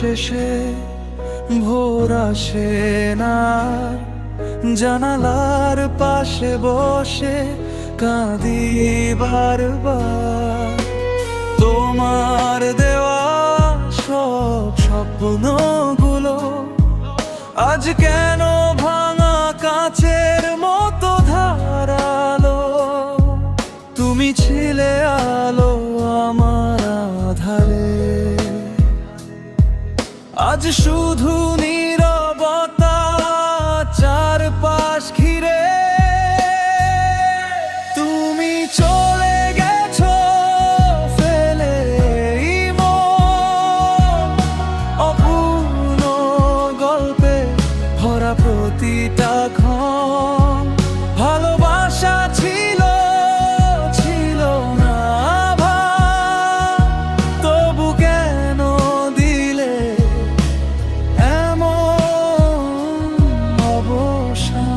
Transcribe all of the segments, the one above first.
শেষে ভোর আসে না, জানালার পাশে বসে কাঁদি বারবার। তোমার দেওয়া সব স্বপ্নগুলো আজ কেন ভাঙা কাচের মতো ধারালো। তুমি ছিলে আলো আমার আধারে, আজ শুধু নীরবতা চারপাশ ঘিরে। তুমি চলে গেছো ফেলে এই মন, অপূর্ণ গল্পে ভরা প্রতিটা ক্ষণ। ভালোবাসা ছিল ছিল না ভাব, তবু কেন দিলে এমন অবসান।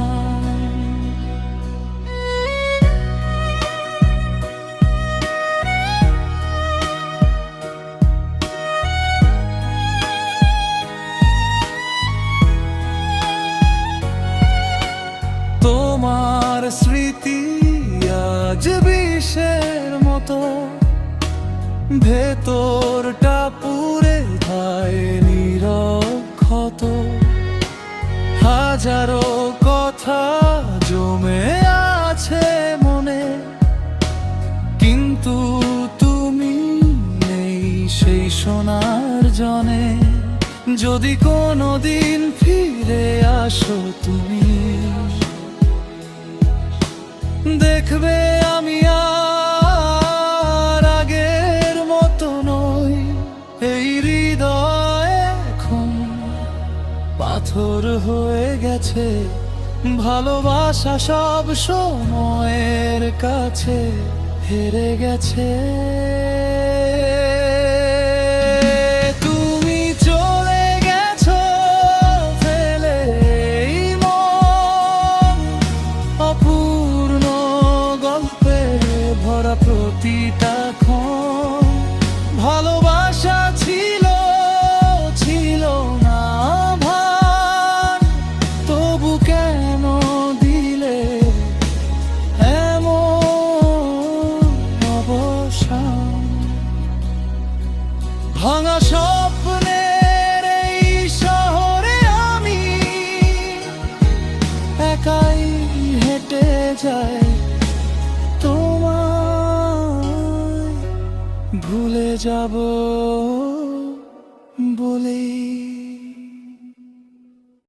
তোমার স্মৃতি আজ বিষের মতো, ভেতরটা পুড়ে যায় নিরক্ষত। হাজারো কথা জমে আছে মনে, কিন্তু তুমি নেই সেই শোনার জনে। যদি কোনোদিন ফিরে আসো তুমি, দেখবে আমি আর আগের মতো নই। এই হৃদয় এখন পাথর হয়ে গেছে, ভালোবাসা সব সময়ের কাছে হেরে গেছে। তুমি চলে গেছো ফেলে এই মন, অপূর্ণ গল্পে ভরা প্রতিটা ক্ষণ। ভালোবাসা ছিল ছিল না ভান, তবু কেন দিলে এমন অবসান। ভাঙা স্বপ্নের এই শহরে আমি একাই হেঁটে যাই, তোমায় ভুলে যাব বলেই।